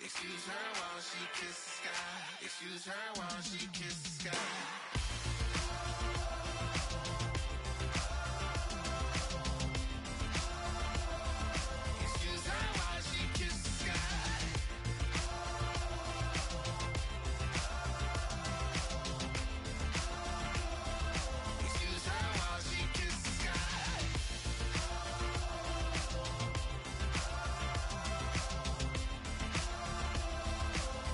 Excuse her while she kisses the sky. Excuse her while she kisses the sky. Excuse her while she kisses the sky. Excuse her while she kisses the sky.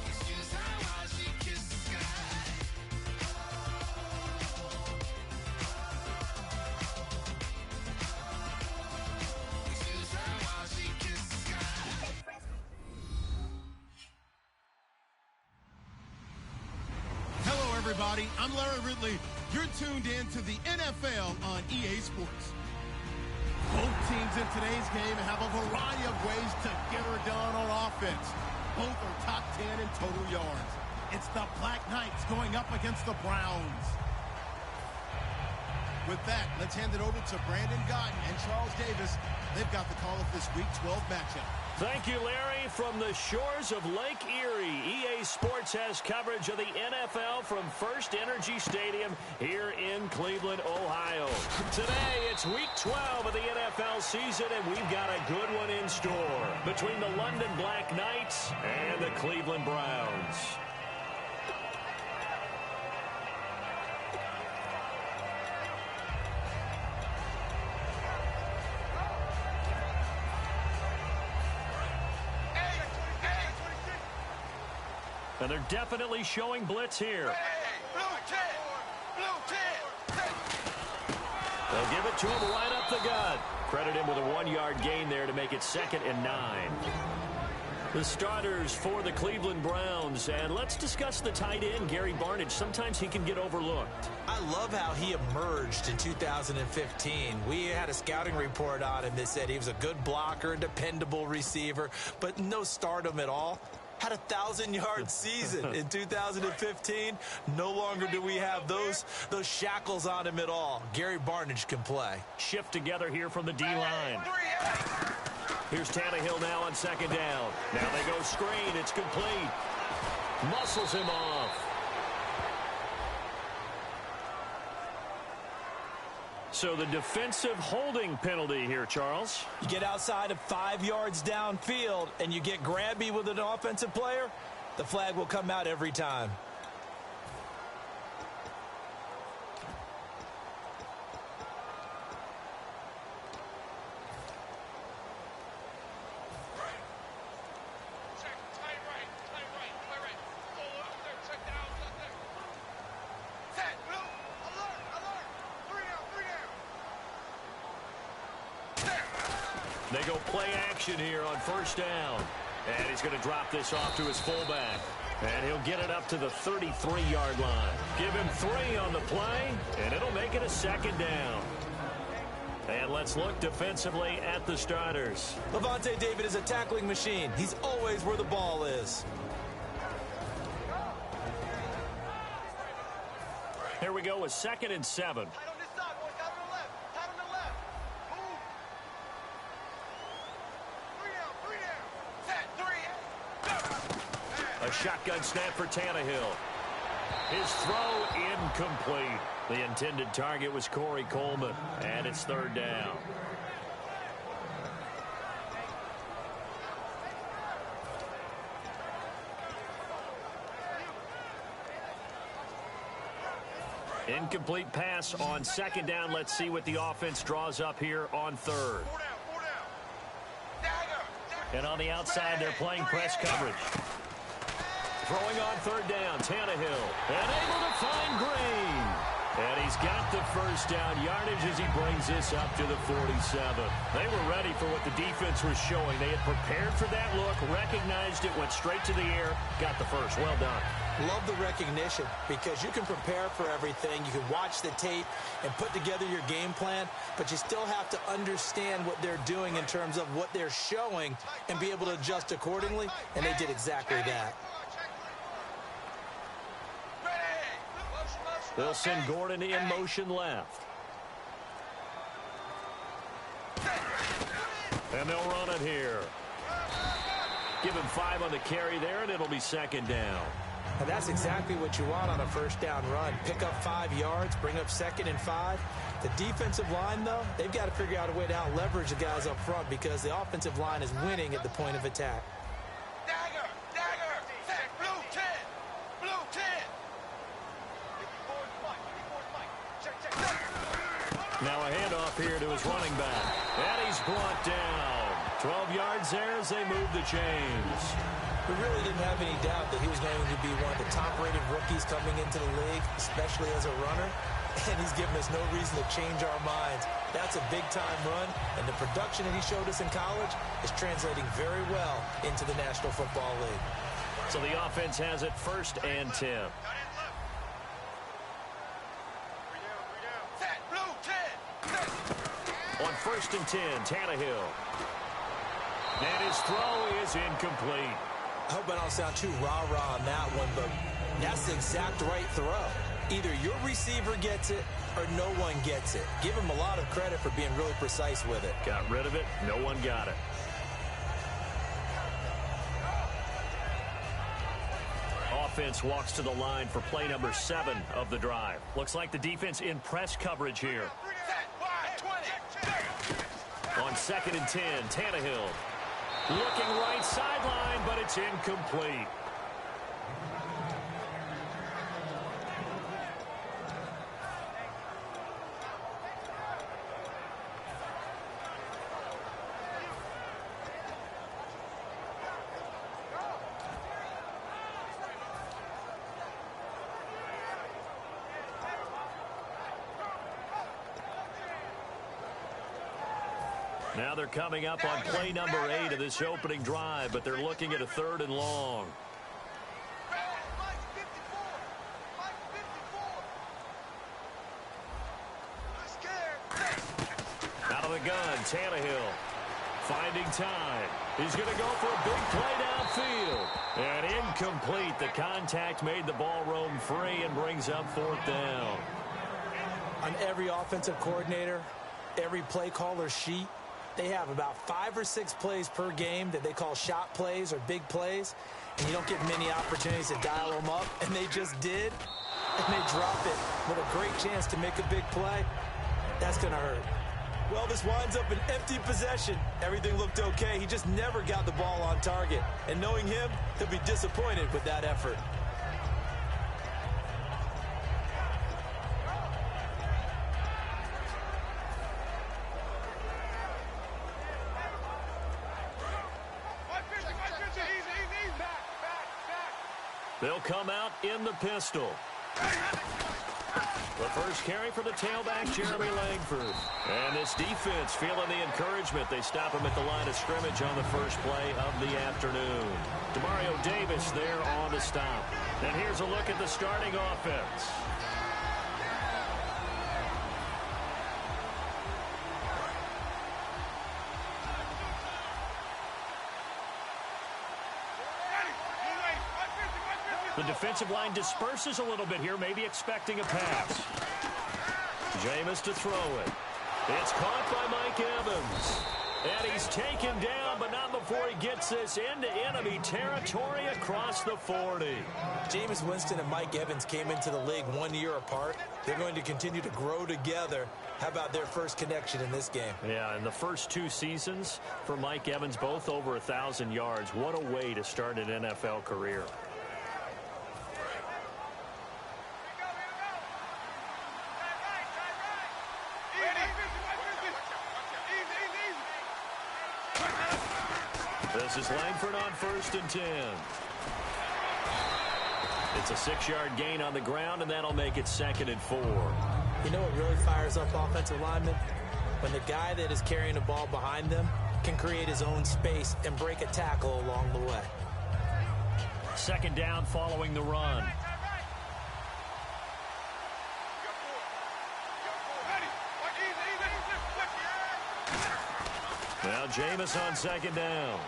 Excuse her while she kisses the sky. Excuse her while she kisses the sky. Hello, everybody. I'm Larry Ridley. You're tuned in to the NFL on EA Sports. Both teams in today's game have a variety of ways to get her done on offense. Both are top 10 in total yards. It's the Black Knights going up against the Browns. With that, let's hand it over to Brandon Gotton and Charles Davis. They've got the call of this Week 12 matchup. Thank you, Larry. From the shores of Lake Erie, EA Sports has coverage of the NFL from First Energy Stadium here in Cleveland, Ohio. Today, it's Week 12 of the NFL season, and we've got a good one in store between the London Black Knights and the Cleveland Browns. And they're definitely showing blitz here. They'll give it to him right up the gut. Credit him with a 1-yard gain there to make it 2nd and 9. The starters for the Cleveland Browns. And let's discuss the tight end, Gary Barnidge. Sometimes he can get overlooked. I love how he emerged in 2015. We had a scouting report on him that said he was a good blocker, a dependable receiver, but no stardom at all. Had a 1,000-yard season in 2015. No longer do we have those shackles on him at all. Gary Barnidge can play. Shift together here from the D-line. Here's Tannehill now on 2nd down. Now they go screen. It's complete. Muscles him off. So the defensive holding penalty here, Charles. You get outside of 5 yards downfield and you get grabby with an offensive player, the flag will come out every time. They go play action here on 1st down. And he's going to drop this off to his fullback. And he'll get it up to the 33-yard line. Give him 3 on the play, and it'll make it a 2nd down. And let's look defensively at the starters. Levante David is a tackling machine. He's always where the ball is. Here we go with 2nd and 7. A shotgun snap for Tannehill. His throw incomplete. The intended target was Corey Coleman, and it's 3rd down. Incomplete pass on 2nd down. Let's see what the offense draws up here on 3rd. And on the outside, they're playing press coverage. Throwing on 3rd down, Tannehill. And able to find Green. And he's got the 1st down yardage as he brings this up to the 47. They were ready for what the defense was showing. They had prepared for that look, recognized it, went straight to the air, got the 1st. Well done. Love the recognition because you can prepare for everything. You can watch the tape and put together your game plan, but you still have to understand what they're doing in terms of what they're showing and be able to adjust accordingly, and they did exactly that. They'll send Gordon in motion left. And they'll run it here. Give him 5 on the carry there, and it'll be second down. And that's exactly what you want on a first down run. Pick up 5 yards, bring up 2nd and 5. The defensive line, though, they've got to figure out a way to out-leverage the guys up front because the offensive line is winning at the point of attack. Dagger, dagger, set, blue 10, blue 10. Now a handoff here to his running back. And he's brought down. 12 yards there as they move the chains. We really didn't have any doubt that he was going to be one of the top-rated rookies coming into the league, especially as a runner. And he's given us no reason to change our minds. That's a big-time run, and the production that he showed us in college is translating very well into the National Football League. So the offense has it 1st and 10. Set, blue 10, set. On 1st and 10, Tannehill. And his throw is incomplete. I hope I don't sound too rah-rah on that one, but that's the exact right throw. Either your receiver gets it or no one gets it. Give him a lot of credit for being really precise with it. Got rid of it. No one got it. Offense walks to the line for play number 7 of the drive. Looks like the defense in press coverage here. Set, wide 20. On 2nd and 10, Tannehill. Looking right sideline, but it's incomplete. Now they're coming up on play number 8 of this opening drive, but they're looking at a 3rd and long. Out of the gun, Tannehill finding time. He's going to go for a big play downfield. And incomplete. The contact made the ball roam free and brings up 4th down. On every offensive coordinator, every play caller sheet, they have about 5 or 6 plays per game that they call shot plays or big plays, and you don't get many opportunities to dial them up, and they just did, and they drop it with a great chance to make a big play. That's going to hurt. Well, this winds up an empty possession. Everything looked okay. He just never got the ball on target, and knowing him, he'll be disappointed with that effort. They'll come out in the pistol. The first carry for the tailback, Jeremy Langford. And this defense feeling the encouragement. They stop him at the line of scrimmage on the first play of the afternoon. Demario Davis there on the stop. And here's a look at the starting offense. The defensive line disperses a little bit here, maybe expecting a pass. Jameis to throw it. It's caught by Mike Evans. And he's taken down, but not before he gets this into enemy territory across the 40. Jameis Winston and Mike Evans came into the league 1 year apart. They're going to continue to grow together. How about their first connection in this game? Yeah, in the first 2 seasons for Mike Evans, both over 1,000 yards. What a way to start an NFL career. This is Langford on 1st and 10. It's a 6-yard gain on the ground, and that'll make it 2nd and 4. You know what really fires up offensive linemen? When the guy that is carrying the ball behind them can create his own space and break a tackle along the way. 2nd down following the run. Now Jameis on 2nd down.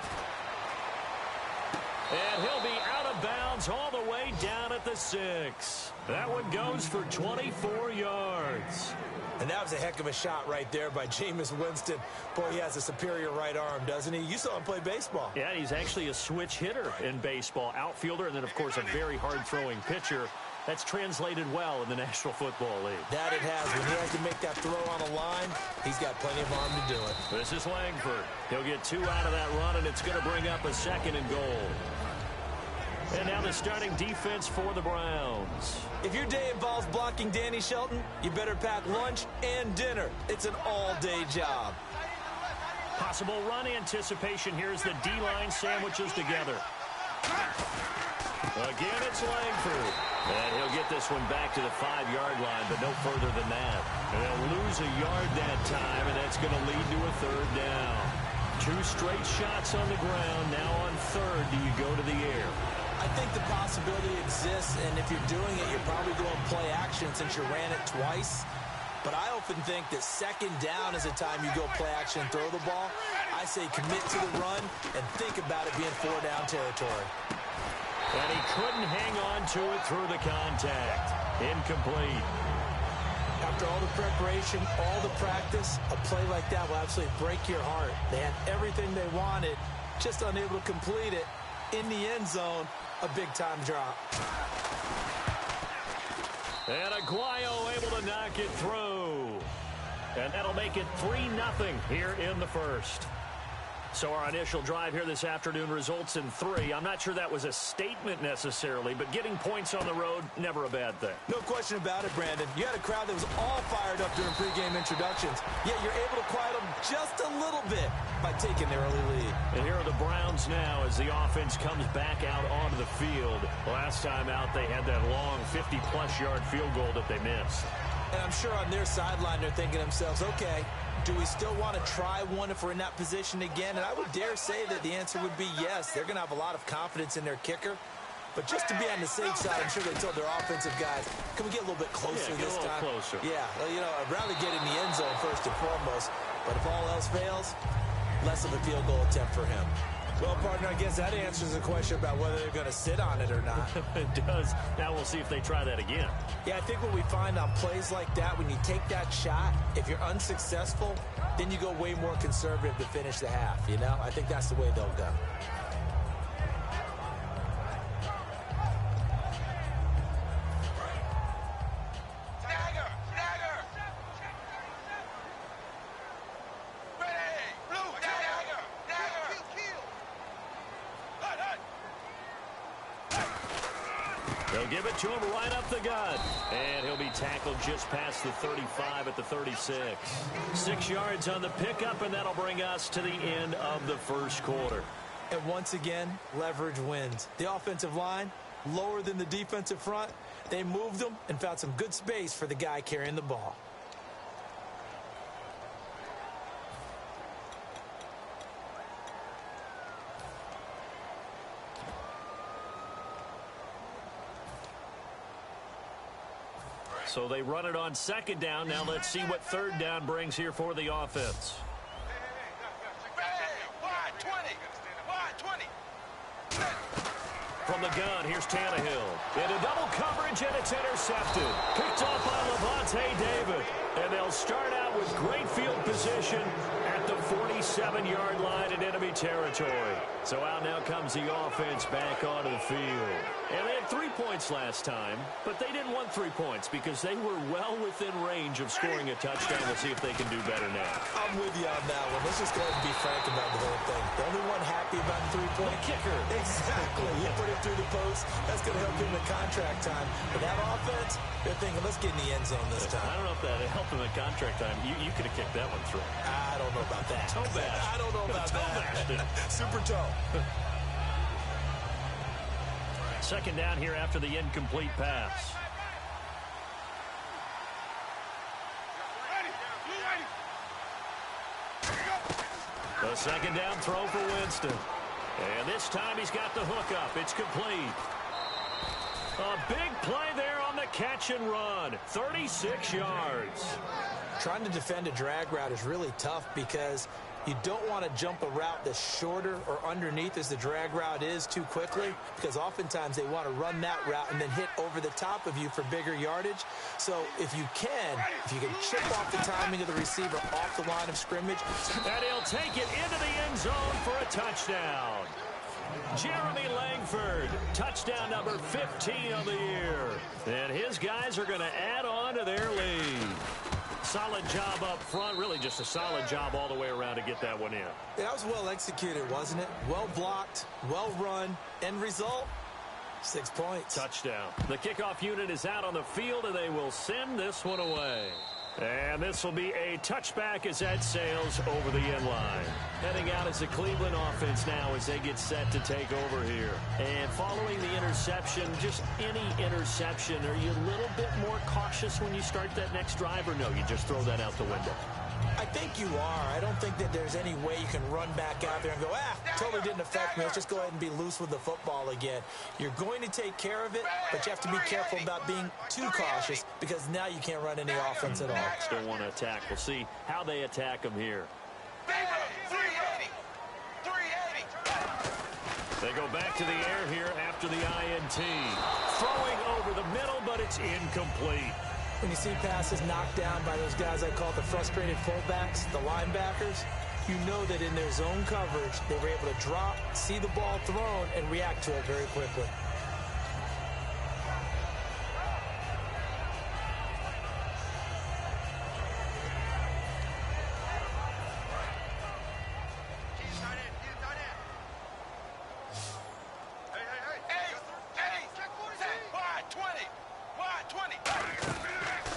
And he'll be out of bounds all the way down at the 6. That one goes for 24 yards. And that was a heck of a shot right there by Jameis Winston. Boy, he has a superior right arm, doesn't he? You saw him play baseball. Yeah, he's actually a switch hitter in baseball. Outfielder, and then, of course, a very hard-throwing pitcher. That's translated well in the National Football League. That it has. When he has to make that throw on a line, he's got plenty of arm to do it. This is Langford. He'll get 2 out of that run, and it's going to bring up a 2nd and goal. And now the starting defense for the Browns. If your day involves blocking Danny Shelton, you better pack lunch and dinner. It's an all-day job. Possible run anticipation. Here's the D-line sandwiches together. Again, it's Langford. And he'll get this one back to the 5-yard line, but no further than that. And they'll lose a yard that time, and that's going to lead to a 3rd down. 2 straight shots on the ground. Now on 3rd, do you go to the air? I think the possibility exists, and if you're doing it, you're probably going play action since you ran it twice. But I often think that 2nd down is the time you go play action and throw the ball. I say commit to the run and think about it being 4-down territory. And he couldn't hang on to it through the contact. Incomplete. After all the preparation, all the practice, a play like that will absolutely break your heart. They had everything they wanted, just unable to complete it. In the end zone, a big-time drop. And Aguayo able to knock it through. And that'll make it 3-0 here in the first. So our initial drive here this afternoon results in 3. I'm not sure that was a statement necessarily, but getting points on the road, never a bad thing. No question about it, Brandon. You had a crowd that was all fired up during pregame introductions, yet you're able to quiet them just a little bit by taking the early lead. And here are the Browns now as the offense comes back out onto the field. Last time out, they had that long 50-plus yard field goal that they missed. And I'm sure on their sideline they're thinking to themselves, okay, do we still want to try one if we're in that position again? And I would dare say that the answer would be yes. They're going to have a lot of confidence in their kicker. But just to be on the safe side, I'm sure they told their offensive guys, can we get a little bit closer this time? Closer. Yeah, well, you know, I'd rather get in the end zone first and foremost. But if all else fails, less of a field goal attempt for him. Well, partner, I guess that answers the question about whether they're going to sit on it or not. It does. Now we'll see if they try that again. Yeah, I think what we find on plays like that, when you take that shot, if you're unsuccessful, then you go way more conservative to finish the half, you know? I think that's the way they'll go. They'll give it to him right up the gut. And he'll be tackled just past the 35 at the 36. 6 yards on the pickup, and that'll bring us to the end of the first quarter. And once again, leverage wins. The offensive line, lower than the defensive front. They moved them and found some good space for the guy carrying the ball. So they run it on 2nd down. Now let's see what 3rd down brings here for the offense. From the gun, here's Tannehill. Into double coverage, and it's intercepted. Picked off by Levante David. And they'll start out with great field position at the 47-yard line in enemy territory. So out now comes the offense back onto the field. And they had 3 points last time, but they didn't want 3 points because they were well within range of scoring a touchdown. We'll see if they can do better now. I'm with you on that one. Let's just go ahead and be frank about the whole thing. The only one happy about the 3-point kicker. Exactly. You put it through the post. That's going to help him in contract time. But that offense, they're thinking, let's get in the end zone this time. I don't know if that helped him in contract time. You could have kicked that one through. I don't know about that. Toe bash. I don't know about that. Super toe. 2nd down here after the incomplete pass. The 2nd down throw for Winston. And this time he's got the hook up. It's complete. A big play there on the catch and run. 36 yards. Trying to defend a drag route is really tough because You don't want to jump a route that's shorter or underneath as the drag route is too quickly, because oftentimes they want to run that route and then hit over the top of you for bigger yardage. So if you can chip off the timing of the receiver off the line of scrimmage. And he'll take it into the end zone for a touchdown. Jeremy Langford, touchdown number 15 of the year. And his guys are going to add on to their lead. Solid job up front, really just a solid job all the way around to get that one in. That was well executed, wasn't it? Well blocked, well run, end result, 6 points. Touchdown. The kickoff unit is out on the field, and they will send this one away. And this will be a touchback as that sails over the end line. Heading out is the Cleveland offense now as they get set to take over here. And following the interception, just any interception, are you a little bit more cautious when you start that next drive, or no, you just throw that out the window? I think you are. I don't think that there's any way you can run back out there and go, totally didn't affect me. Let's just go ahead and be loose with the football again. You're going to take care of it, but you have to be careful about being too cautious because now you can't run any offense at all. Still want to attack. We'll see how they attack them here. 380. They go back to the air here after the INT. Throwing over the middle, but it's incomplete. When you see passes knocked down by those guys I call the frustrated fullbacks, the linebackers, you know that in their zone coverage, they were able to drop, see the ball thrown, and react to it very quickly.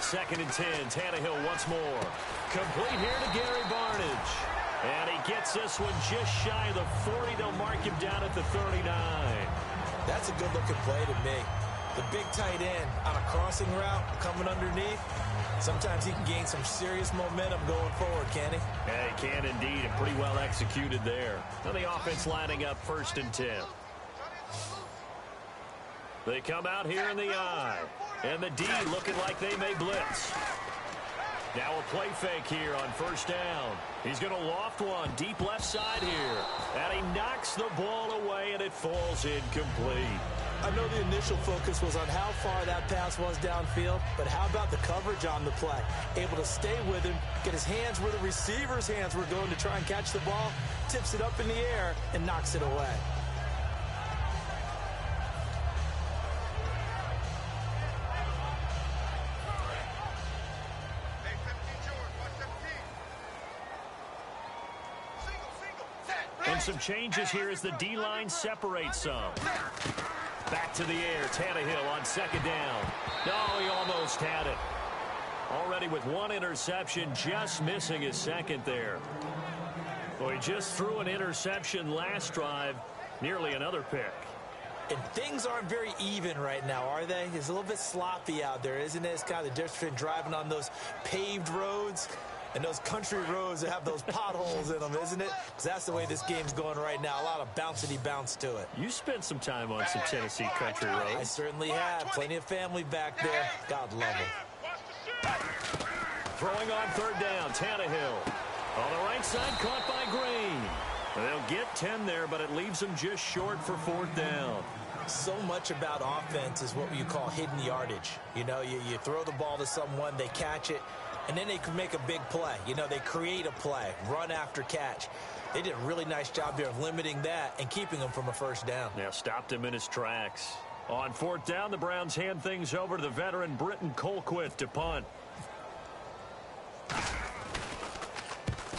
Second and 10, Tannehill once more. Complete here to Gary Barnidge. And he gets this one just shy of the 40. They'll mark him down at the 39. That's a good-looking play to me. The big tight end on a crossing route coming underneath. Sometimes he can gain some serious momentum going forward, can he? Yeah, he can indeed, and pretty well executed there. Now the offense lining up 1st and 10. They come out here in the I. And the D looking like they may blitz. Now a play fake here on 1st down. He's going to loft one deep left side here. And he knocks the ball away, and it falls incomplete. I know the initial focus was on how far that pass was downfield, but how about the coverage on the play? Able to stay with him, get his hands where the receiver's hands were going to try and catch the ball, tips it up in the air, and knocks it away. And some changes here as the D-line separates some. Back to the air, Tannehill on 2nd down. No, he almost had it. Already with one interception, just missing his 2nd there. Well, he just threw an interception last drive, nearly another pick. And things aren't very even right now, are they? It's a little bit sloppy out there, isn't it? It's kind of the difference between driving on those paved roads and those country roads that have those potholes in them, isn't it? Because that's the way this game's going right now. A lot of bouncy bounce to it. You spent some time on some Tennessee country roads. I certainly have. Plenty of family back there. God love them. Throwing on 3rd down, Tannehill. On the right side, caught by Green. They'll get 10 there, but it leaves them just short for 4th down. So much about offense is what you call hidden yardage. You know, you throw the ball to someone, they catch it, and then they can make a big play. You know, they create a play, run after catch. They did a really nice job there of limiting that and keeping him from a 1st down. Yeah, stopped him in his tracks. On 4th down, the Browns hand things over to the veteran Britton Colquitt to punt.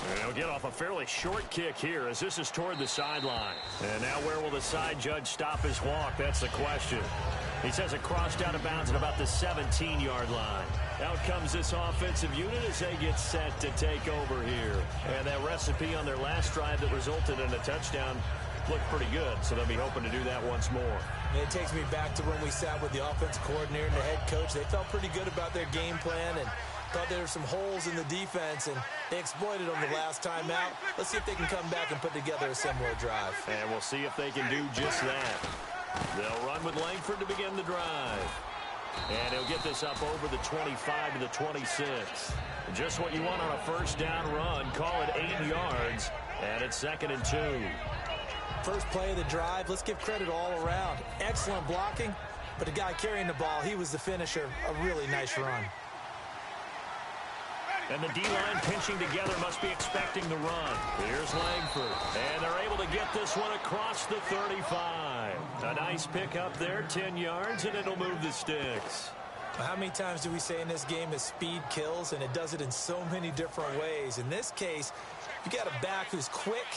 And he'll get off a fairly short kick here as this is toward the sideline. And now where will the side judge stop his walk? That's the question. He says it crossed out of bounds at about the 17-yard line. Out comes this offensive unit as they get set to take over here. And that recipe on their last drive that resulted in a touchdown looked pretty good, so they'll be hoping to do that once more. And it takes me back to when we sat with the offensive coordinator and the head coach. They felt pretty good about their game plan and thought there were some holes in the defense, and they exploited them the last time out. Let's see if they can come back and put together a similar drive. And we'll see if they can do just that. They'll run with Langford to begin the drive. And he'll get this up over the 25 to the 26. Just what you want on a first down run. Call it 8 yards. And it's 2nd and 2. First play of the drive. Let's give credit all around. Excellent blocking. But the guy carrying the ball, he was the finisher. A really nice run. And the D-line pinching together must be expecting the run. Here's Langford. And they're able to get this one across the 35. A nice pickup there, 10 yards, and it'll move the sticks. How many times do we say in this game that speed kills, and it does it in so many different ways? In this case, you got a back who's quick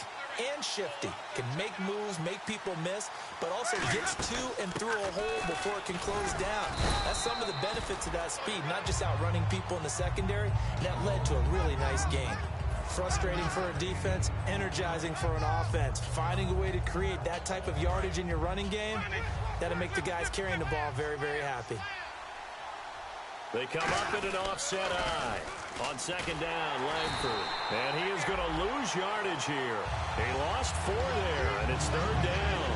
and shifty, can make moves, make people miss, but also gets to and through a hole before it can close down. That's some of the benefits of that speed, not just outrunning people in the secondary. That led to a really nice game. Frustrating for a defense, energizing for an offense. Finding a way to create that type of yardage in your running game, that'll make the guys carrying the ball very, very happy. They come up in an offset eye. On 2nd down, Langford. And he is going to lose yardage here. He lost 4 there, and it's 3rd down.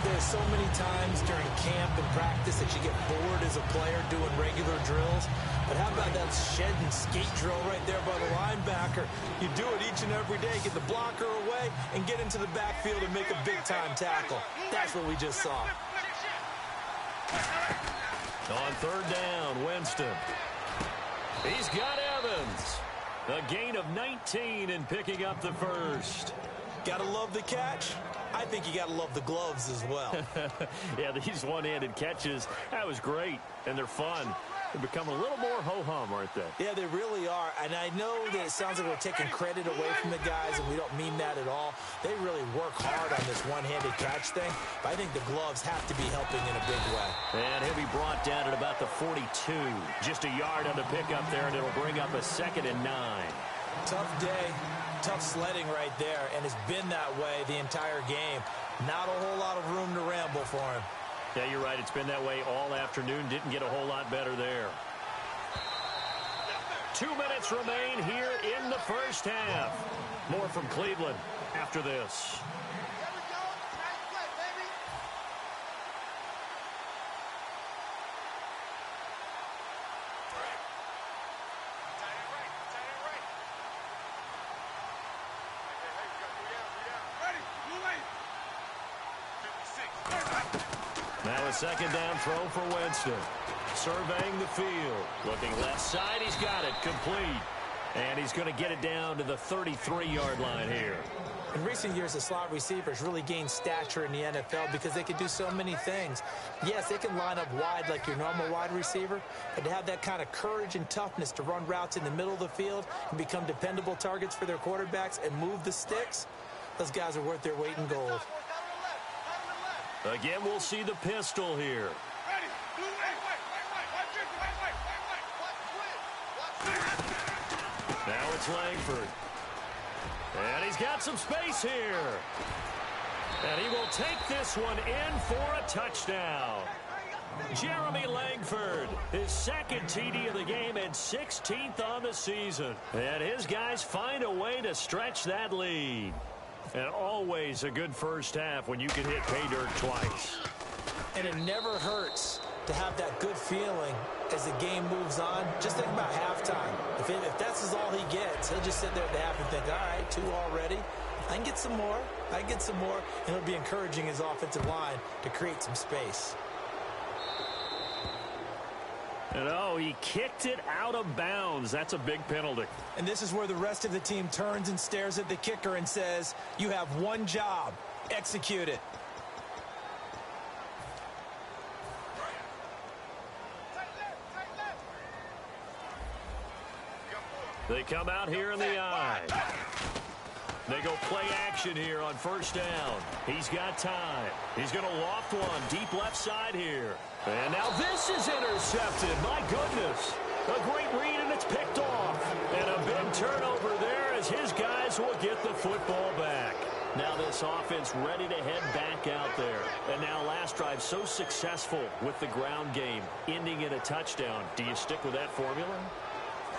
There's so many times during camp and practice that you get bored as a player doing regular drills. But how about that shed and skate drill right there by the linebacker? You do it each and every day. Get the blocker away and get into the backfield and make a big-time tackle. That's what we just saw. On 3rd down, Winston. He's got Evans. A gain of 19 and picking up the first. Gotta love the catch. I think you gotta love the gloves as well. Yeah, these one-handed catches, that was great, and they're fun. They're becoming a little more ho-hum, aren't they? Yeah, they really are. And I know that it sounds like we're taking credit away from the guys, and we don't mean that at all. They really work hard on this one-handed catch thing, but I think the gloves have to be helping in a big way. And he'll be brought down at about the 42. Just a yard on the pickup there, and it'll bring up a 2nd and 9. Tough day, tough sledding right there, and it's been that way the entire game. Not a whole lot of room to ramble for him. Yeah, you're right. It's been that way all afternoon. Didn't get a whole lot better there. 2 minutes remain here in the first half. More from Cleveland after this. Now a 2nd down throw for Winston. Surveying the field. Looking left side. He's got it. Complete. And he's going to get it down to the 33-yard line here. In recent years, the slot receivers really gained stature in the NFL because they can do so many things. Yes, they can line up wide like your normal wide receiver, but to have that kind of courage and toughness to run routes in the middle of the field and become dependable targets for their quarterbacks and move the sticks, those guys are worth their weight in gold. Again, we'll see the pistol here. Now it's Langford. And he's got some space here. And he will take this one in for a touchdown. Jeremy Langford, his 2nd TD of the game and 16th on the season. And his guys find a way to stretch that lead. And always a good first half when you can hit pay dirt twice. And it never hurts to have that good feeling as the game moves on. Just think about halftime. If that's all he gets, he'll just sit there at the half and think, all right, 2 already. I can get some more. I can get some more. And it'll be encouraging his offensive line to create some space. And oh, he kicked it out of bounds. That's a big penalty. And this is where the rest of the team turns and stares at the kicker and says, you have one job. Execute it. They come out here in the eye. They go play action here on 1st down. He's got time. He's going to loft one deep left side here. And now this is intercepted. My goodness. A great read, and it's picked off. And a big turnover there as his guys will get the football back. Now this offense ready to head back out there. And now last drive so successful with the ground game, ending in a touchdown. Do you stick with that formula?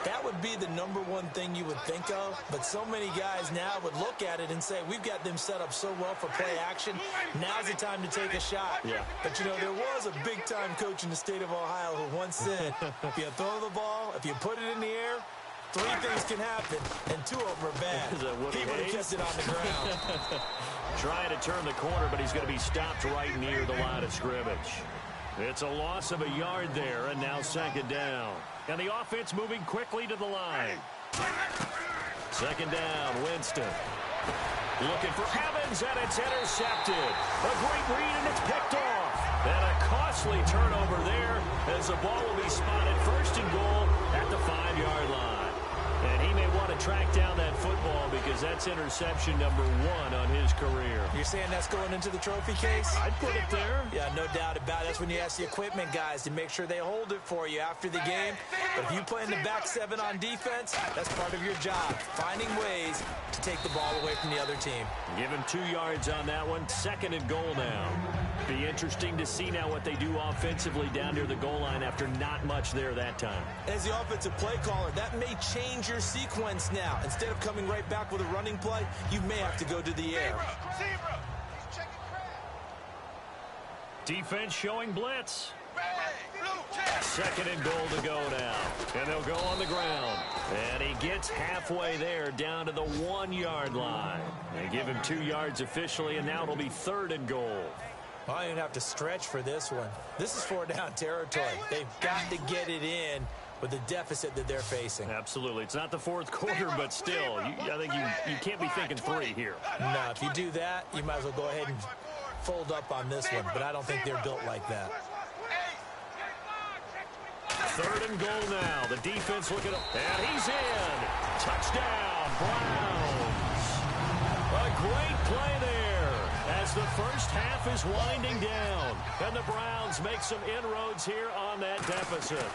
That would be the number one thing you would think of, but so many guys now would look at it and say, we've got them set up so well for play action. Now's the time to take a shot. Yeah. But, you know, there was a big-time coach in the state of Ohio who once said, if you throw the ball, if you put it in the air, 3 things can happen, and 2 of them are bad. He would have kept it on the ground. Trying to turn the corner, but he's going to be stopped right near the line of scrimmage. It's a loss of a yard there, and now 2nd down. And the offense moving quickly to the line. 2nd down, Winston. Looking for Evans, and it's intercepted. A great read, and it's picked off. And a costly turnover there as the ball will be spotted 1st and goal at the 5-yard line. And he may want to track down that football because that's interception number 1 on his career. You're saying that's going into the trophy case? I'd put it there. Yeah, no doubt about it. That's when you ask the equipment guys to make sure they hold it for you after the game. But if you play in the back 7 on defense, that's part of your job, finding ways to take the ball away from the other team. Give him 2 yards on that one. 2nd and goal now. Be interesting to see now what they do offensively down near the goal line after not much there that time. As the offensive play caller, that may change your sequence now. Instead of coming right back with a running play, you may have to go to the air. Defense showing blitz. 2nd and goal to go now. And they'll go on the ground. And he gets halfway there down to the 1-yard line. They give him 2 yards officially, and now it'll be 3rd and goal. Well, I didn't have to stretch for this one. This is 4-down territory. They've got to get it in with the deficit that they're facing. Absolutely. It's not the 4th quarter, but still, I think you can't be thinking 3 here. No, if you do that, you might as well go ahead and fold up on this one, but I don't think they're built like that. 3rd and goal now. The defense looking up, and he's in. Touchdown, Browns. A great play there as the first half is winding down, and the Browns make some inroads here on that deficit.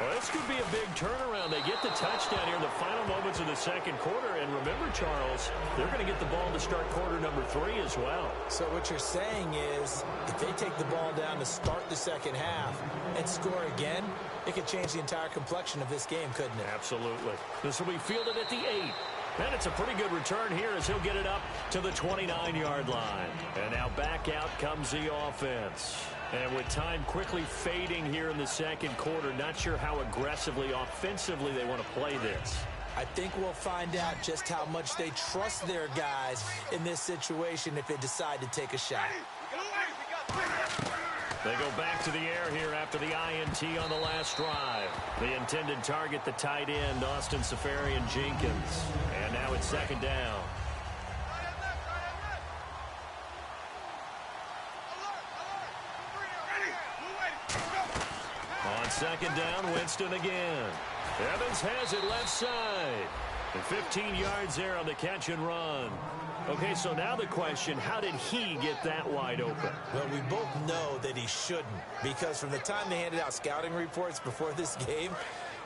Well, this could be a big turnaround. They get the touchdown here in the final moments of the 2nd quarter, and remember, Charles, they're going to get the ball to start quarter number 3 as well. So what you're saying is if they take the ball down to start the 2nd half and score again, it could change the entire complexion of this game, couldn't it? Absolutely. This will be fielded at the 8. And it's a pretty good return here as he'll get it up to the 29-yard line. And now back out comes the offense. And with time quickly fading here in the 2nd quarter, not sure how aggressively, offensively they want to play this. I think we'll find out just how much they trust their guys in this situation if they decide to take a shot. They go back to the air here after the INT on the last drive. The intended target, the tight end, Austin Safarian-Jenkins. And now it's 2nd down. On 2nd down, Winston again. Evans has it left side. And 15 yards there on the catch and run. Okay, so now the question, how did he get that wide open? Well, we both know that he shouldn't, because from the time they handed out scouting reports before this game,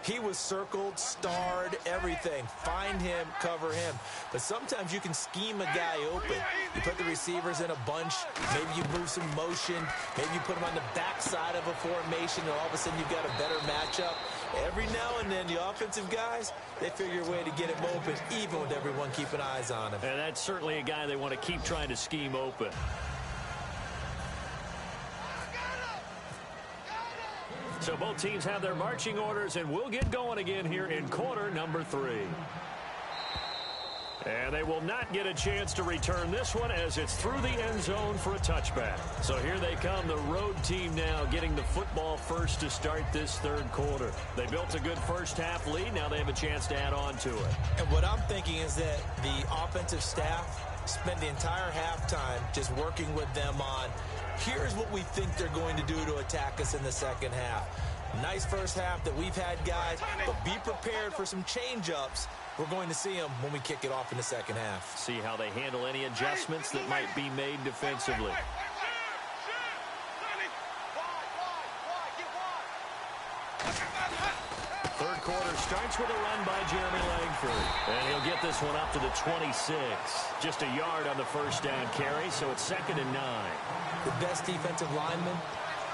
he was circled, starred, everything. Find him, cover him. But sometimes you can scheme a guy open. You put the receivers in a bunch. Maybe you move some motion. Maybe you put them on the backside of a formation, and all of a sudden you've got a better matchup. Every now and then, the offensive guys, they figure a way to get him open, even with everyone keeping eyes on him. And that's certainly a guy they want to keep trying to scheme open. So both teams have their marching orders, and we'll get going again here in quarter number 3. And they will not get a chance to return this one as it's through the end zone for a touchback. So here they come, the road team now getting the football first to start this 3rd quarter. They built a good first half lead. Now they have a chance to add on to it. And what I'm thinking is that the offensive staff spent the entire halftime just working with them on, here's what we think they're going to do to attack us in the 2nd half. Nice first half that we've had, guys, but be prepared for some change-ups. We're going to see them when we kick it off in the 2nd half. See how they handle any adjustments that might be made defensively. Third quarter starts with a run by Jeremy Langford. And he'll get this one up to the 26. Just a yard on the first down carry, so it's 2nd and 9. The best defensive lineman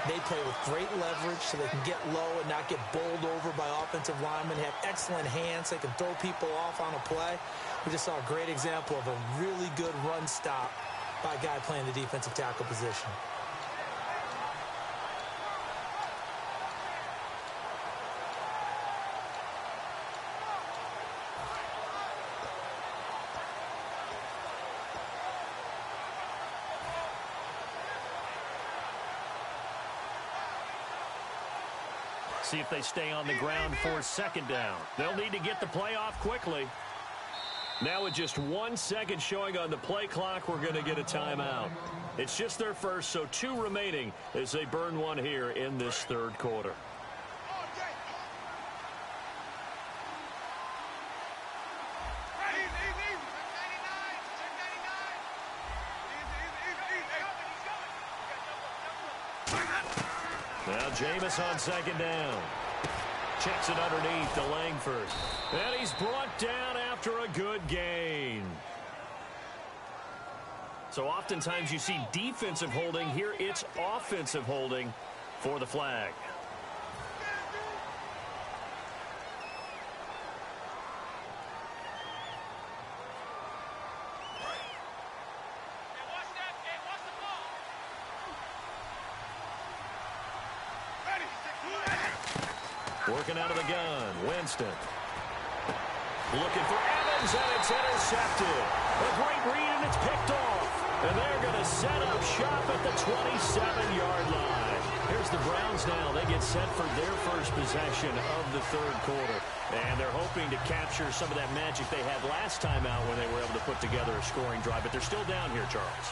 They play with great leverage so they can get low and not get bowled over by offensive linemen. Have excellent hands. They can throw people off on a play. We just saw a great example of a really good run stop by a guy playing the defensive tackle position. See if they stay on the ground for second down. They'll need to get the play off quickly. Now with just 1 second showing on the play clock, we're going to get a timeout. It's just their first, so 2 remaining as they burn one here in this third quarter. Now Jameis on second down. Checks it underneath to Langford. And he's brought down after a good gain. So oftentimes you see defensive holding. Here it's offensive holding for the flag. Working out of the gun, Winston. Looking for Evans, and it's intercepted. A great read, and it's picked off. And they're going to set up shop at the 27-yard line. Here's the Browns now. They get set for their first possession of the third quarter. And they're hoping to capture some of that magic they had last time out when they were able to put together a scoring drive. But they're still down here, Charles.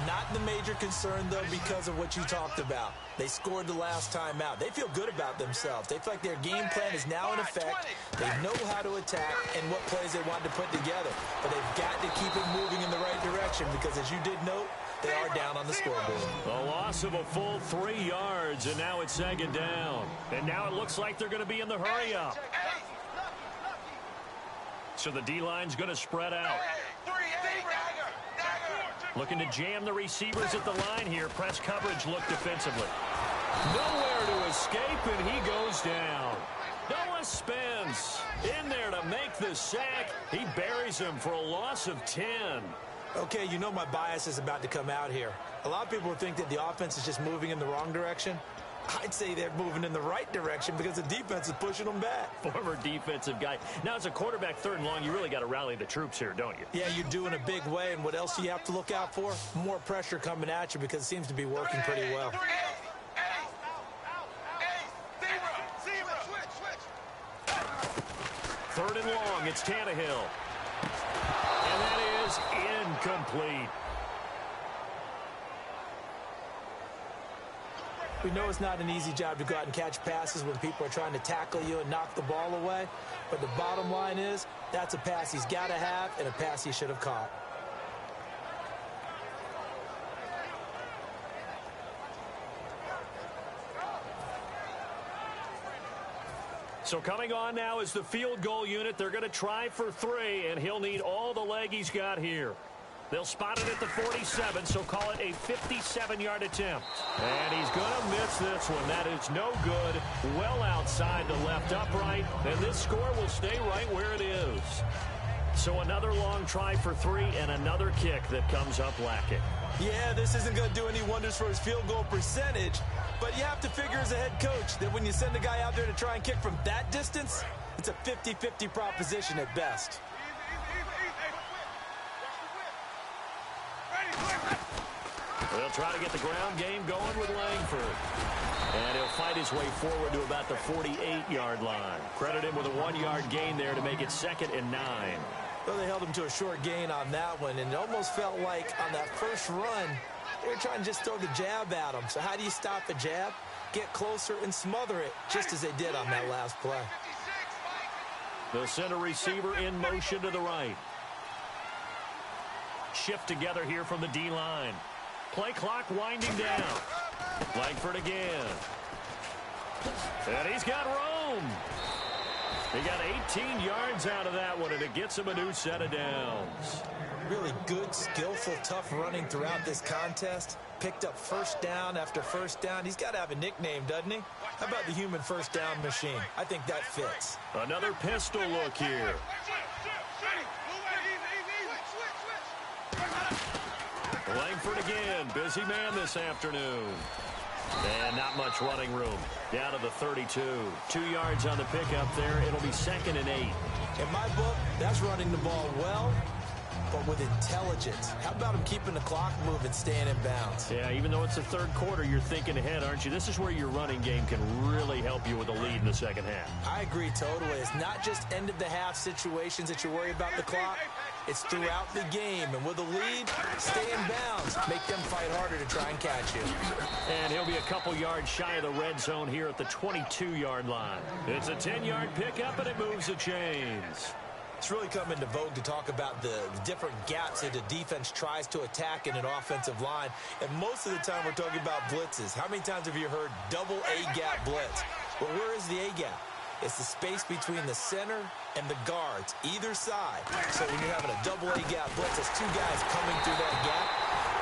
Not the major concern, though, because of what you talked about. They scored the last time out. They feel good about themselves. They feel like their game plan is now in effect. They know how to attack and what plays they want to put together. But they've got to keep it moving in the right direction because, as you did note, they are down on the scoreboard. A loss of a full 3 yards, and now it's second down. And now it looks like they're going to be in the hurry-up. So the D-line's going to spread out. Looking to jam the receivers at the line here. Press coverage look defensively. Nowhere to escape, and he goes down. Noah Spence in there to make the sack. He buries him for a loss of 10. Okay, you know my bias is about to come out here. A lot of people think that the offense is just moving in the wrong direction. I'd say they're moving in the right direction because the defense is pushing them back. Former defensive guy. Now, as a quarterback, third and long, you really got to rally the troops here, don't you? Yeah, you do in a big way. And what else do you have to look out for? More pressure coming at you because it seems to be working pretty well. Third and long, it's Tannehill. And that is incomplete. We know it's not an easy job to go out and catch passes when people are trying to tackle you and knock the ball away. But the bottom line is, that's a pass he's got to have and a pass he should have caught. So coming on now is the field goal unit. They're going to try for 3, and he'll need all the leg he's got here. They'll spot it at the 47, so call it a 57-yard attempt. And he's going to miss this one. That is no good. Well outside the left upright, and this score will stay right where it is. So another long try for 3 and another kick that comes up lacking. Yeah, this isn't going to do any wonders for his field goal percentage, but you have to figure as a head coach that when you send a guy out there to try and kick from that distance, it's a 50-50 proposition at best. They'll try to get the ground game going with Langford. And he'll fight his way forward to about the 48-yard line. Credit him with a 1-yard gain there to make it 2nd and 9. Well, they held him to a short gain on that one, and it almost felt like on that first run, they were trying to just throw the jab at him. So how do you stop the jab? Get closer and smother it, just as they did on that last play. The center receiver in motion to the right. Shift together here from the D-line. Play clock winding down. Langford again. And he's got room. He got 18 yards out of that one, and it gets him a new set of downs. Really good, skillful, tough running throughout this contest. Picked up first down after first down. He's got to have a nickname, doesn't he? How about the human first down machine? I think that fits. Another pistol look here. Langford again, busy man this afternoon. And not much running room. Down to the 32. 2 yards on the pickup there. It'll be 2nd and 8. In my book, that's running the ball well, but with intelligence. How about him keeping the clock moving, staying in bounds? Yeah, even though it's the third quarter, you're thinking ahead, aren't you? This is where your running game can really help you with a lead in the second half. I agree totally. It's not just end-of-the-half situations that you worry about the clock. It's throughout the game. And with a lead, stay in bounds. Make them fight harder to try and catch you. And he'll be a couple yards shy of the red zone here at the 22-yard line. It's a 10-yard pickup, and it moves the chains. It's really come into vogue to talk about the different gaps that the defense tries to attack in an offensive line. And most of the time we're talking about blitzes. How many times have you heard double A-gap blitz? Well, where is the A-gap? It's the space between the center and the guards, either side. So when you're having a double A-gap blitz, it's 2 guys coming through that gap.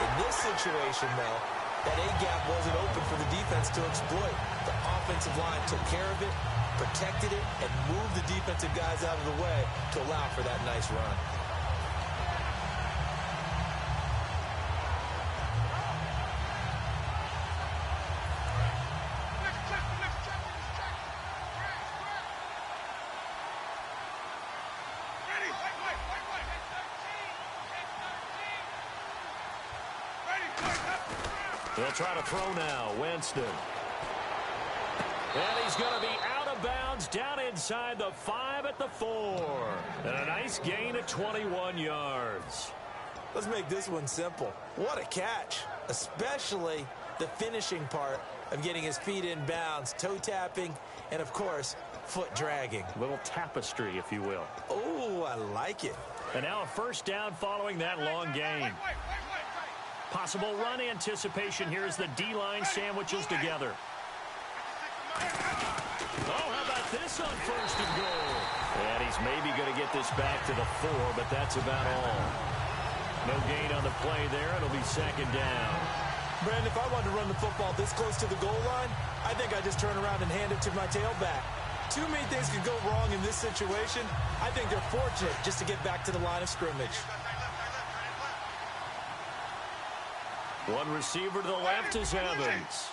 In this situation, though, that A-gap wasn't open for the defense to exploit. The offensive line took care of it, protected it, and moved the defensive guys out of the way to allow for that nice run. They'll try to throw now. Winston. And he's going to be out of bounds down inside the 5 at the 4. And a nice gain of 21 yards. Let's make this one simple. What a catch, especially the finishing part of getting his feet in bounds, toe tapping, and, of course, foot dragging. A little tapestry, if you will. Oh, I like it. And now a first down following that long gain. Possible run anticipation here as the D-line sandwiches together. Oh, how about this on 1st and goal? And he's maybe going to get this back to the 4, but that's about all. No gain on the play there. It'll be 2nd down. Brandon, if I wanted to run the football this close to the goal line, I think I just turn around and hand it to my tailback. Too many things could go wrong in this situation. I think they're fortunate just to get back to the line of scrimmage. One receiver to the left is Evans.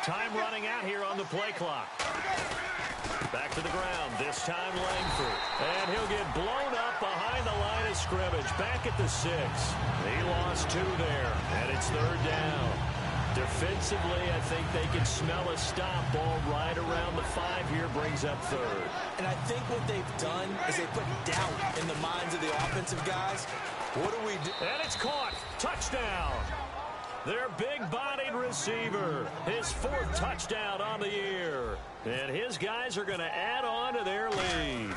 Time running out here on the play clock. Back to the ground, this time Langford. And he'll get blown up behind the line of scrimmage. Back at the 6. He lost 2 there, and it's 3rd down. Defensively, I think they can smell a stop. Ball right around the 5 here, brings up 3rd. And I think what they've done is they put doubt in the minds of the offensive guys. What do we do? And it's caught. Touchdown. Their big-bodied receiver. His 4th touchdown on the year. And his guys are going to add on to their lead.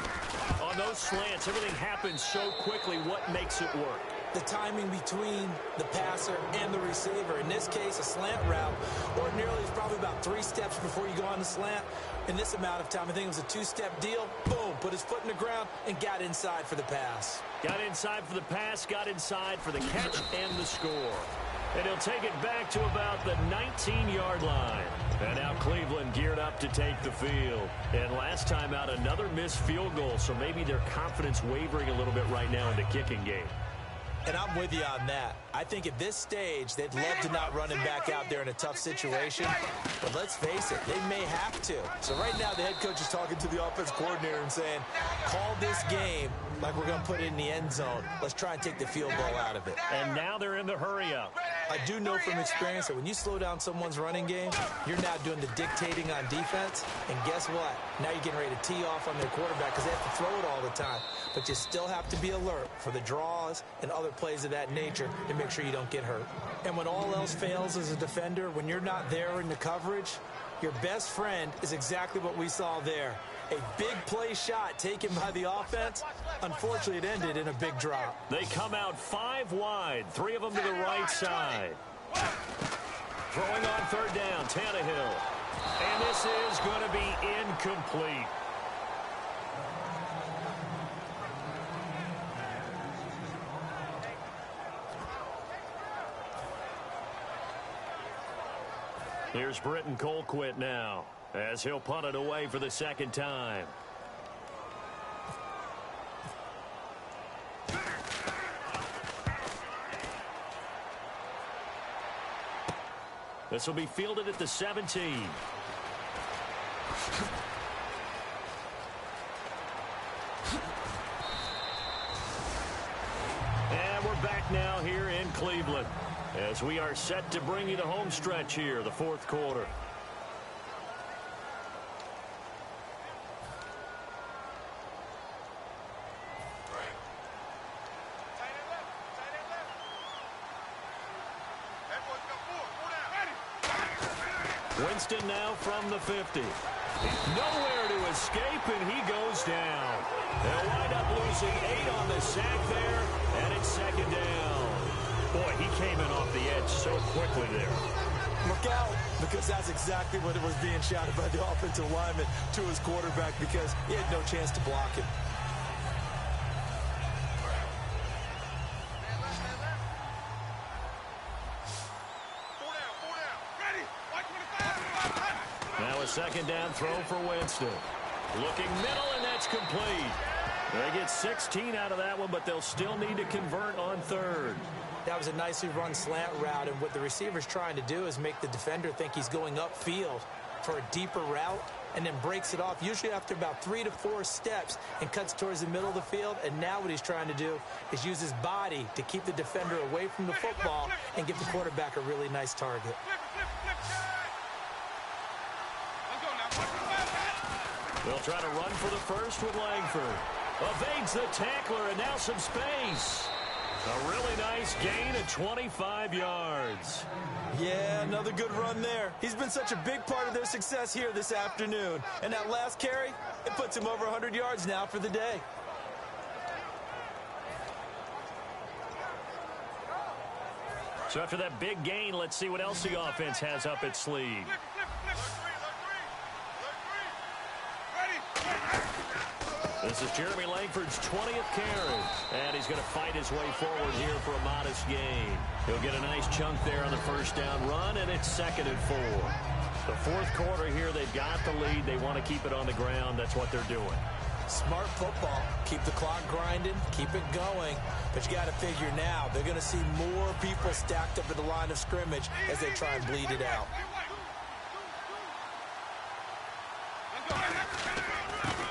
On those slants, everything happens so quickly. What makes it work? The timing between the passer and the receiver. In this case, a slant route ordinarily is probably about 3 steps before you go on the slant. In this amount of time, I think it was a 2-step deal. Boom, put his foot in the ground and got inside for the pass. Got inside for the pass, got inside for the catch and the score. And he'll take it back to about the 19-yard line. And now Cleveland geared up to take the field. And last time out, another missed field goal, so maybe their confidence wavering a little bit right now in the kicking game. And I'm with you on that. I think at this stage, they'd love to not run him back out there in a tough situation. But let's face it, they may have to. So right now, the head coach is talking to the offense coordinator and saying, call this game like we're going to put it in the end zone. Let's try and take the field goal out of it. And now they're in the hurry-up. I do know from experience that when you slow down someone's running game, you're now doing the dictating on defense. And guess what? Now you're getting ready to tee off on their quarterback because they have to throw it all the time. But you still have to be alert for the draws and other plays of that nature to make sure you don't get hurt. And when all else fails as a defender, when you're not there in the coverage, Your best friend is exactly what we saw there. A big play shot taken by the offense. Unfortunately, it ended in a big drop. They come out 5 wide, 3 of them to the right side. Throwing on third down, Tannehill. And this is going to be incomplete. Here's Britton Colquitt now, as he'll punt it away for the second time. This will be fielded at the 17. And we're back now here in Cleveland, as we are set to bring you the home stretch here, the fourth quarter. Winston now from the 50. Nowhere to escape, and he goes down. They'll wind up losing 8 on the sack there, and it's second down. Boy, he came in off the edge so quickly there. Look out, because that's exactly what it was being shouted by the offensive lineman to his quarterback, because he had no chance to block him. Now a second down throw for Winston. Looking middle, and that's complete. They get 16 out of that one, but they'll still need to convert on third. That was a nicely run slant route, and what the receiver's trying to do is make the defender think he's going upfield for a deeper route, and then breaks it off, usually after about 3 to 4 steps, and cuts towards the middle of the field. And now what he's trying to do is use his body to keep the defender away from the football and give the quarterback a really nice target. They'll try to run for the first with Langford. Evades the tackler, and now some space. A really nice gain of 25 yards. Yeah, another good run there. He's been such a big part of their success here this afternoon. And that last carry, it puts him over 100 yards now for the day. So after that big gain, let's see what else the offense has up its sleeve. This is Jeremy Langford's 20th carry, and he's going to fight his way forward here for a modest gain. He'll get a nice chunk there on the first down run, and it's 2nd and 4. The fourth quarter here, they've got the lead. They want to keep it on the ground. That's what they're doing. Smart football. Keep the clock grinding, keep it going. But you got to figure now, they're going to see more people stacked up at the line of scrimmage as they try and bleed it out.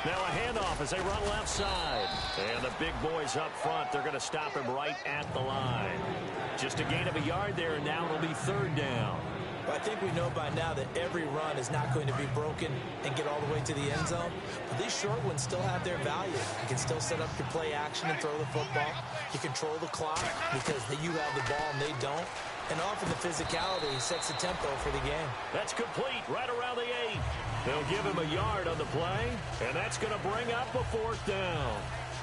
Now a handoff as they run left side. And the big boys up front, they're going to stop him right at the line. Just a gain of a yard there, and now it'll be 3rd down. But I think we know by now that every run is not going to be broken and get all the way to the end zone. But these short ones still have their value. You can still set up your play action and throw the football. You control the clock because you have the ball and they don't. And often the physicality sets the tempo for the game. That's complete right around the 8. They'll give him a yard on the play, and that's going to bring up a 4th down.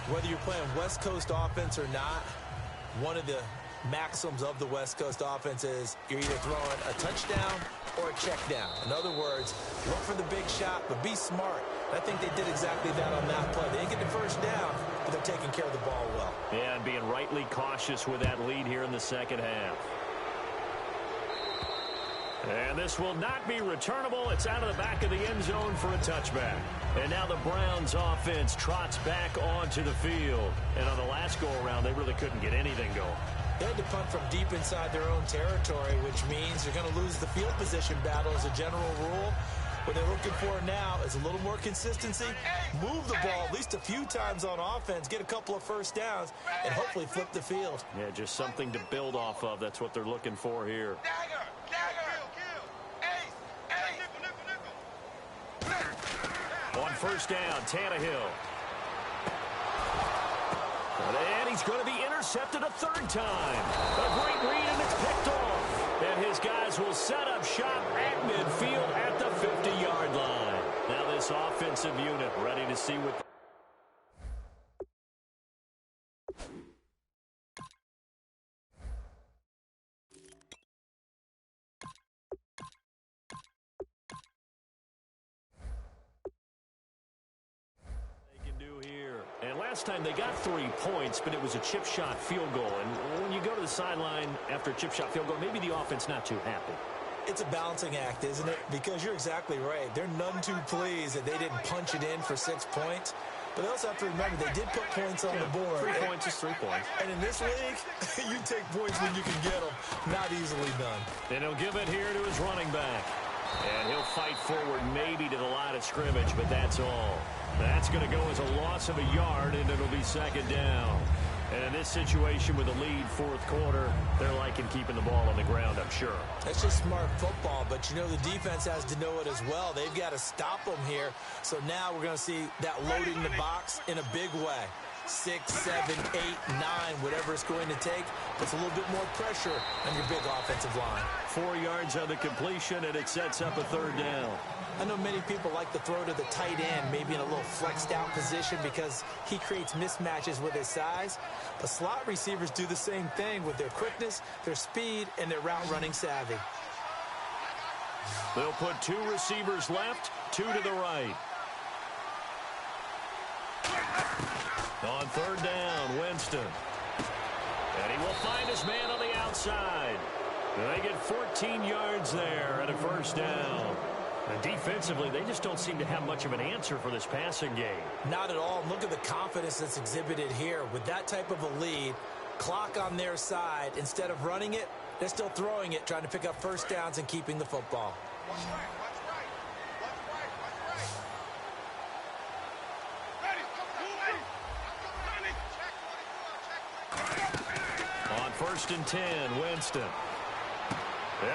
Whether you're playing West Coast offense or not, one of the maxims of the West Coast offense is you're either throwing a touchdown or a check down. In other words, look for the big shot, but be smart. I think they did exactly that on that play. They didn't get the first down, but they're taking care of the ball well. Yeah, and being rightly cautious with that lead here in the second half. And this will not be returnable. It's out of the back of the end zone for a touchback. And now the Browns offense trots back onto the field. And on the last go-around, they really couldn't get anything going. They had to punt from deep inside their own territory, which means they're going to lose the field position battle as a general rule. What they're looking for now is a little more consistency, move the ball at least a few times on offense, get a couple of first downs, and hopefully flip the field. Yeah, just something to build off of. That's what they're looking for here. On first down, Tannehill. And he's going to be intercepted a 3rd time. A great read, and it's picked off. And his guys will set up shop at midfield at the 50-yard line. Now this offensive unit ready to see what... Last time they got 3 points, but it was a chip shot field goal. And when you go to the sideline after a chip shot field goal, maybe the offense not too happy. It's a balancing act, isn't it? Because you're exactly right. They're none too pleased that they didn't punch it in for 6 points. But they also have to remember they did put points on the board. 3 points is 3 points. And in this league, you take points when you can get them. Not easily done. And he'll give it here to his running back. And he'll fight forward maybe to the line of scrimmage, but that's all. That's going to go as a loss of a yard, and it'll be second down. And in this situation with a lead fourth quarter, they're liking keeping the ball on the ground, I'm sure. That's just smart football, but you know the defense has to know it as well. They've got to stop them here. So now we're going to see that loading the box in a big way. 6, 7, 8, 9, whatever it's going to take, puts a little bit more pressure on your big offensive line. 4 yards on the completion, and it sets up a third down. I know many people like to throw to the tight end, maybe in a little flexed out position because he creates mismatches with his size. But slot receivers do the same thing with their quickness, their speed, and their route running savvy. They'll put 2 receivers left, 2 to the right. On third down, Winston. And he will find his man on the outside. And they get 14 yards there and a first down. And defensively, they just don't seem to have much of an answer for this passing game. Not at all. Look at the confidence that's exhibited here. With that type of a lead, clock on their side, instead of running it, they're still throwing it, trying to pick up first downs and keeping the football. On first and 10, Winston.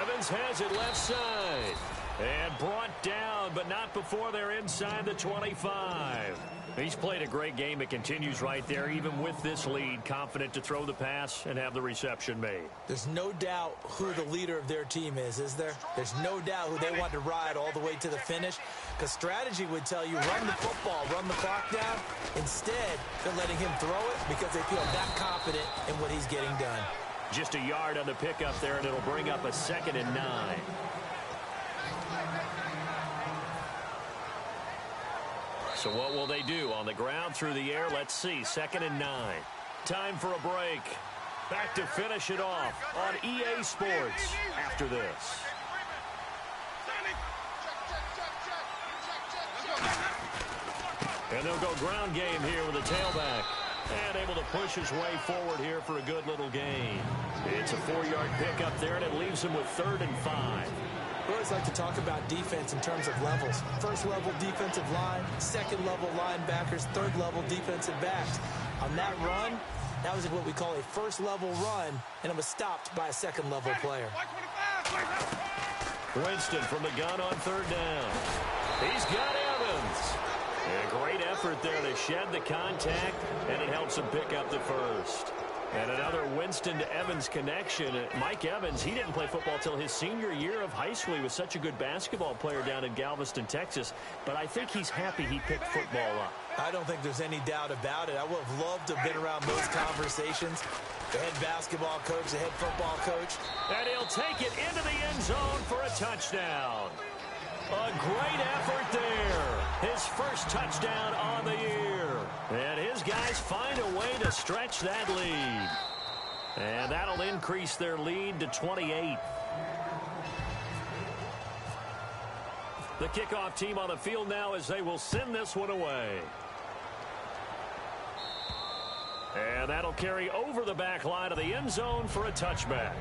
Evans has it left side. And brought down, but not before they're inside the 25. He's played a great game. It continues right there, even with this lead. Confident to throw the pass and have the reception made. There's no doubt who the leader of their team is there? There's no doubt who they want to ride all the way to the finish. Because strategy would tell you, run the football, run the clock down. Instead, they're letting him throw it because they feel that confident in what he's getting done. Just a yard on the pickup there, and it'll bring up a 2nd and 9. So what will they do? On the ground, through the air? Let's see. 2nd and 9. Time for a break. Back to finish it off on EA Sports after this. And they'll go ground game here with a tailback. And able to push his way forward here for a good little gain. It's a 4-yard pickup there, and it leaves him with 3rd and 5. We always like to talk about defense in terms of levels. First level defensive line, second level linebackers, third level defensive backs. On that run, that was what we call a first level run, and it was stopped by a second level player. Winston from the gun on third down. He's got Evans. A great effort there to shed the contact, and it helps him pick up the first. And another Winston to Evans connection. Mike Evans, he didn't play football till his senior year of high school. He was such a good basketball player down in Galveston, Texas. But I think he's happy he picked football up. I don't think there's any doubt about it. I would have loved to have been around those conversations. The head basketball coach, the head football coach. And he'll take it into the end zone for a touchdown. A great effort there. His first touchdown on the year. And his guys find a way to stretch that lead. And that'll increase their lead to 28. The kickoff team on the field now as they will send this one away. And that'll carry over the back line of the end zone for a touchback.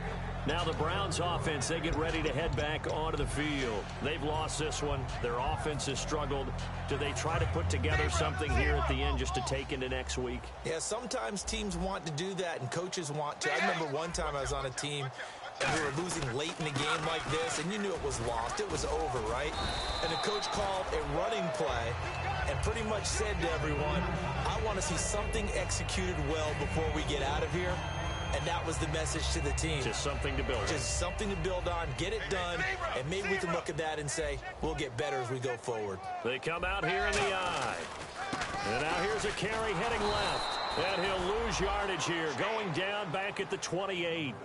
Now the Browns offense, they get ready to head back onto the field. They've lost this one. Their offense has struggled. Do they try to put together something here at the end just to take into next week? Yeah, sometimes teams want to do that and coaches want to. I remember one time I was on a team and we were losing late in a game like this, and you knew it was lost. It was over, right? And the coach called a running play and pretty much said to everyone, I want to see something executed well before we get out of here. and that was the message to the team. Just something to build on. Just something to build on, get it done, and maybe we can look at that and say, we'll get better as we go forward. They come out here in the eye. And now here's a carry heading left. And he'll lose yardage here, going down back at the 28.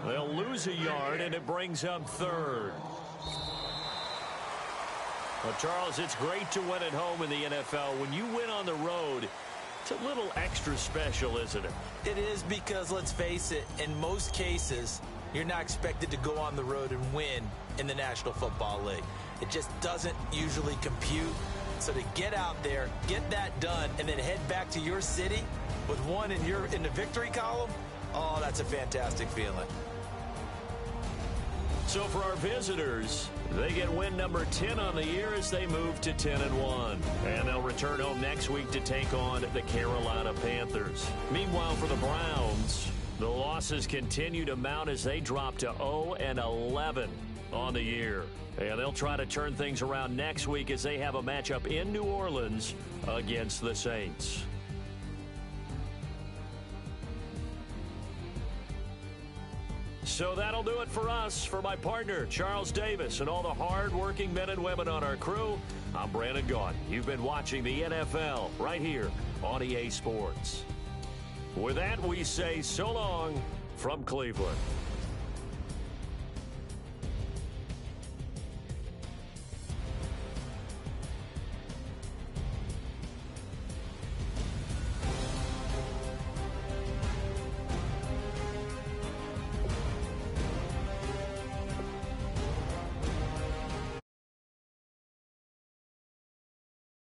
They'll lose a yard, and it brings up third. Well, Charles, it's great to win at home in the NFL. When you win on the road, it's a little extra special, isn't it? It is, because, let's face it, in most cases, you're not expected to go on the road and win in the National Football League. It just doesn't usually compute. So to get out there, get that done, and then head back to your city with one in the victory column, oh, that's a fantastic feeling. So for our visitors, they get win number 10 on the year as they move to 10-1. And they'll return home next week to take on the Carolina Panthers. Meanwhile, for the Browns, the losses continue to mount as they drop to 0-11 on the year. And they'll try to turn things around next week as they have a matchup in New Orleans against the Saints. So that'll do it for us. For my partner, Charles Davis, and all the hard-working men and women on our crew, I'm Brandon Gaudin. You've been watching the NFL right here on EA Sports. With that, we say so long from Cleveland.